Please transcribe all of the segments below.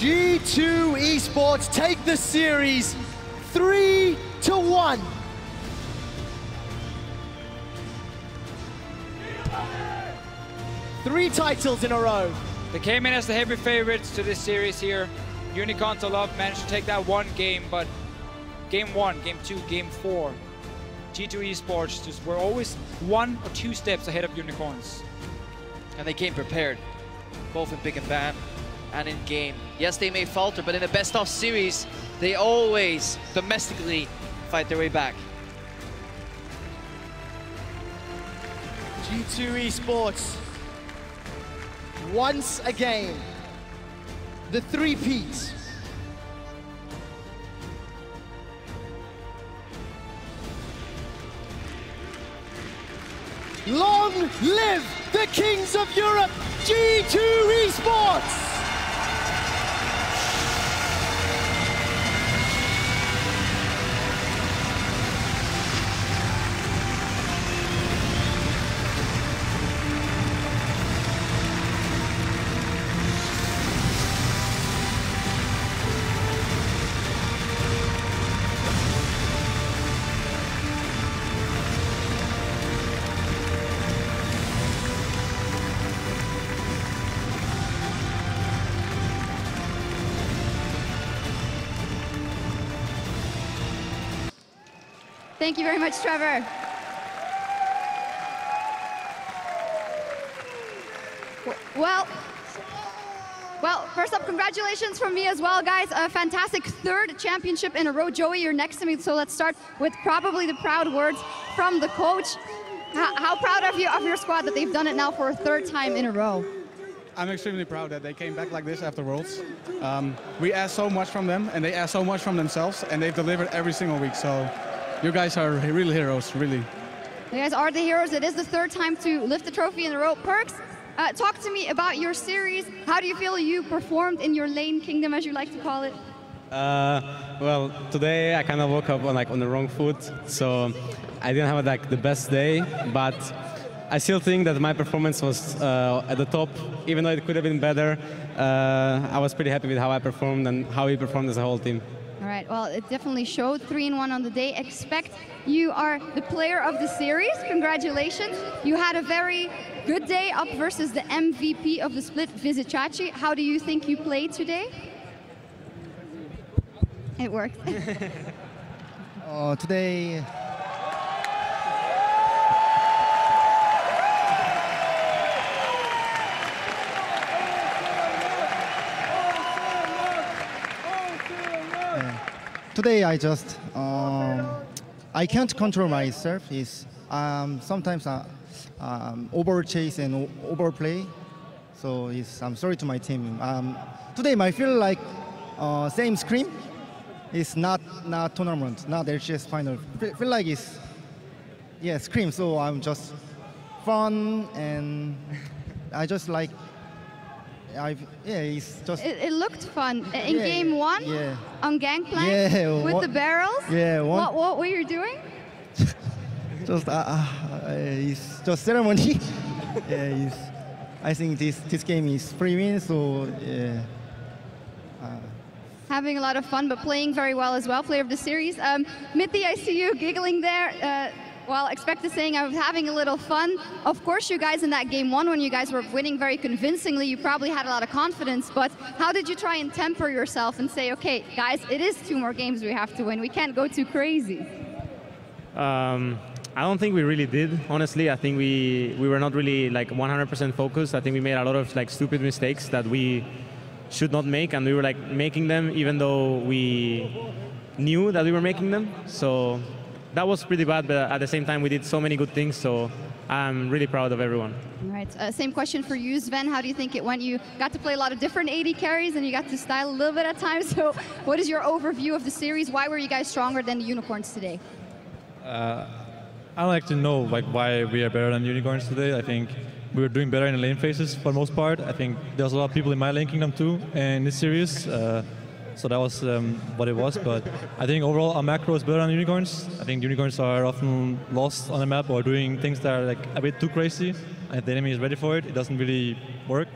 G2 Esports take the series 3-1. Three titles in a row. They came in as the heavy favorites to this series here. Unicorns I love managed to take that one game, but game 1, game 2, game 4, G2 Esports just were always 1 or 2 steps ahead of Unicorns. And they came prepared, both in big and ban and in game. Yes, they may falter, but in a best-of series, they always domestically fight their way back. G2 Esports, once again, the three-peat. Long live the Kings of Europe, G2 Esports! Thank you very much, Trevor. Well, first up, congratulations from me as well, guys. A fantastic 3rd championship in a row. Joey, you're next to me, so let's start with probably the proud words from the coach. How proud of you of your squad that they've done it now for a 3rd time in a row? I'm extremely proud that they came back like this after Worlds. We asked so much from them, and they asked so much from themselves, and they've delivered every single week. So you guys are real heroes, really. You guys are the heroes. It is the 3rd time to lift the trophy in a row. PERKZ, talk to me about your series. How do you feel you performed in your lane kingdom, as you like to call it? Well, today I kind of woke up on the wrong foot, so I didn't have the best day, but I still think that my performance was at the top, even though it could have been better. I was pretty happy with how I performed and how we performed as a whole team. All right, well, it definitely showed. 3-1 on the day. Expect you are the player of the series. Congratulations. You had a very good day up versus the MVP of the split, VIZICSACSI. How do you think you played today? It worked. Today, today I just I can't control myself. Sometimes over chase and overplay. So I'm sorry to my team. Today I feel like same scream. It's not tournament, not LCS final. Feel like it's scream. So I'm just fun and I just like. It's just. It looked fun in game 1 on Gangplank with the barrels. Yeah. What were you doing? Just it's just ceremony. I think this game is free win, so having a lot of fun, but playing very well as well. Player of the series. MITHY, I see you giggling there. Well, expect the saying, I was having a little fun. Of course, you guys in that game 1, when you guys were winning very convincingly, you probably had a lot of confidence, but how did you try and temper yourself and say, okay, guys, it is 2 more games we have to win. We can't go too crazy. I don't think we really did, honestly. I think we were not really 100% focused. I think we made a lot of stupid mistakes that we should not make, and we were making them even though we knew that we were making them. So that was pretty bad, but at the same time we did so many good things, so I'm really proud of everyone. All right, same question for you, Sven. How do you think it went? You got to play a lot of different AD carries and you got to style a little bit at times, so what is your overview of the series? Why were you guys stronger than the Unicorns today? I like to know why we are better than Unicorns today. I think we were doing better in the lane phases for the most part. I think there was a lot of people in my lane kingdom too in this series. So that was what it was, but I think overall our macro is better than Unicorns. I think Unicorns are often lost on the map or doing things that are a bit too crazy, and if the enemy is ready for it, it doesn't really work.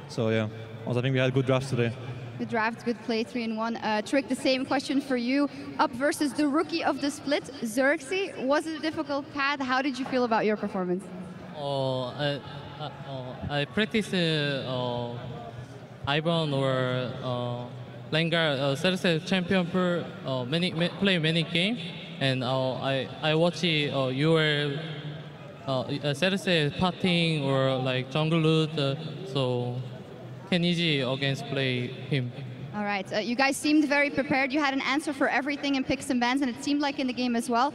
So yeah, also I think we had good drafts today. Good draft, good play, 3-1. Trick, the same question for you. Up versus the rookie of the split, XERXE. Was it a difficult path? How did you feel about your performance? I practiced Ivan or Vanguard XERXE champion per play many games, and I watch your XERXE putting or like jungle loot, so can easy against play him. All right, you guys seemed very prepared. You had an answer for everything in picks and bans, and it seemed like in the game as well.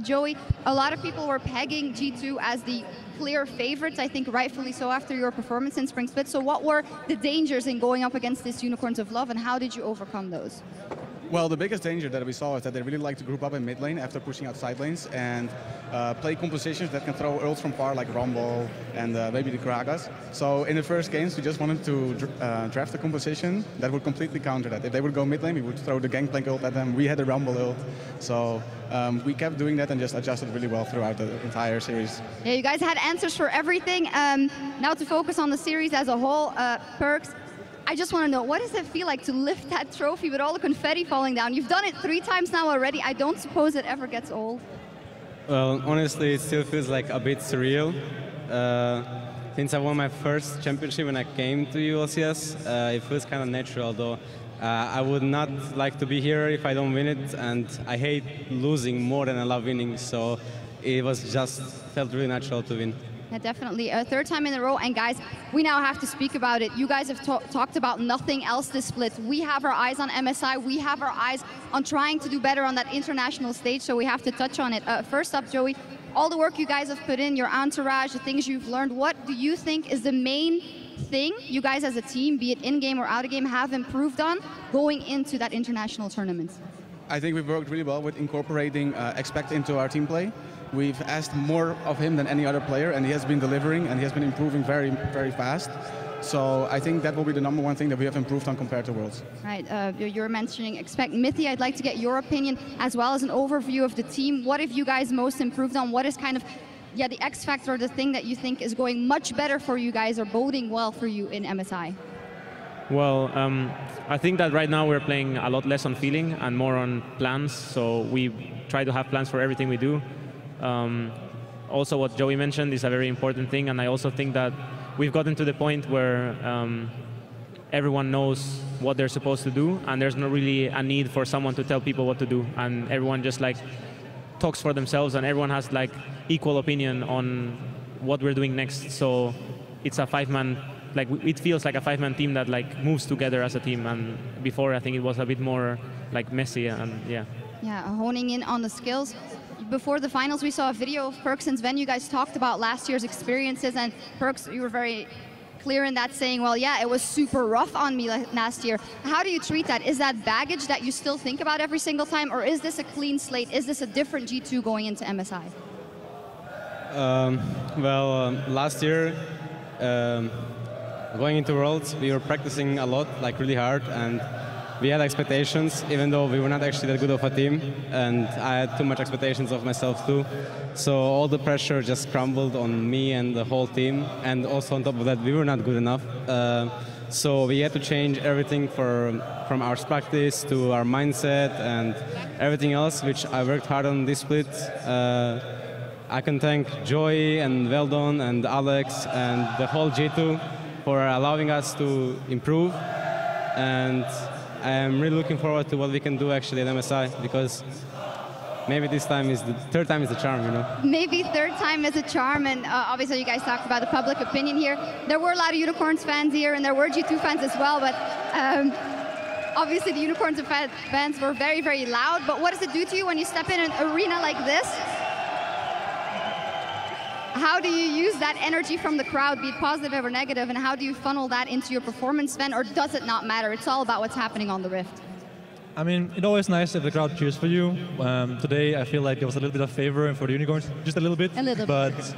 Joey, a lot of people were pegging G2 as the clear favorites, I think rightfully so after your performance in Spring Split. So what were the dangers in going up against this Unicorns of Love, and how did you overcome those? Well, the biggest danger that we saw is that they really like to group up in mid lane after pushing out side lanes and play compositions that can throw ults from far, like Rumble and maybe the Kragas. So in the first games, we just wanted to draft a composition that would completely counter that. If they would go mid lane, we would throw the Gangplank ult at them. We had a Rumble ult. So we kept doing that and just adjusted really well throughout the entire series. Yeah, you guys had answers for everything. Now to focus on the series as a whole, PERKZ, I just want to know, what does it feel like to lift that trophy with all the confetti falling down? You've done it 3 times now already. I don't suppose it ever gets old. Well, honestly, it still feels like a bit surreal. Since I won my first championship when I came to UOLCS, it feels kind of natural, though. I would not like to be here if I don't win it, and I hate losing more than I love winning, so it was just felt really natural to win. Yeah, definitely. 3rd time in a row. And guys, we now have to speak about it. You guys have talked about nothing else this split. We have our eyes on MSI. We have our eyes on trying to do better on that international stage, so we have to touch on it. First up, Joey, all the work you guys have put in, your entourage, the things you've learned, what do you think is the main thing you guys as a team, be it in-game or out-of-game, have improved on going into that international tournament? I think we've worked really well with incorporating Expect into our team play. We've asked more of him than any other player, and he has been delivering, and he has been improving very, very fast. So I think that will be the #1 thing that we have improved on compared to Worlds. Right, you're mentioning Expect. MITHY, I'd like to get your opinion as well as an overview of the team. What have you guys most improved on? What is kind of, yeah, the X factor, the thing that you think is going much better for you guys or boding well for you in MSI? Well, I think that right now we're playing a lot less on feeling and more on plans. So we try to have plans for everything we do. Also, what Joey mentioned is a very important thing, and I also think that we've gotten to the point where everyone knows what they're supposed to do, and there's not really a need for someone to tell people what to do, and everyone just like talks for themselves, and everyone has like equal opinion on what we're doing next. So it's a 5-man, like it feels like a 5-man team that like moves together as a team, and before I think it was a bit more like messy, and yeah. Yeah, honing in on the skills. Before the finals, we saw a video of PERKZ and ZVEN. You guys talked about last year's experiences, and PERKZ, you were very clear in that, saying, well, yeah, it was super rough on me last year. How do you treat that? Is that baggage that you still think about every single time, or is this a clean slate? Is this a different G2 going into MSI? Last year, going into Worlds, we were practicing a lot, like really hard, and we had expectations, even though we were not actually that good of a team, and I had too much expectations of myself too. So all the pressure just crumbled on me and the whole team, and also on top of that, we were not good enough. So we had to change everything from our practice to our mindset and everything else, which I worked hard on this split. I can thank Joey and Veldon and Alex and the whole G2 for allowing us to improve, and I'm really looking forward to what we can do actually at MSI, because maybe this time is the 3rd time is the charm, you know? Maybe 3rd time is a charm, and obviously you guys talked about the public opinion here. There were a lot of Unicorns fans here, and there were G2 fans as well, but obviously the Unicorns fans were very, very loud. But what does it do to you when you step in an arena like this? How do you use that energy from the crowd, be it positive or negative, and how do you funnel that into your performance, Sven, or does it not matter? It's all about what's happening on the Rift. I mean, it's always nice if the crowd cheers for you. Today, I feel like there was a little bit of favor for the Unicorns, just a little bit. A little but bit.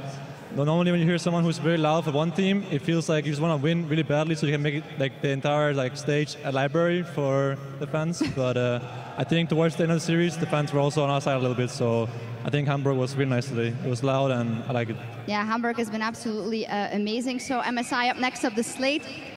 Normally when you hear someone who's very loud for one team, it feels like you just want to win really badly so you can make it like the entire stage a library for the fans. But I think towards the end of the series, the fans were also on our side a little bit, so I think Hamburg was really nice today. It was loud and I like it. Yeah, Hamburg has been absolutely amazing. So MSI up next up the slate.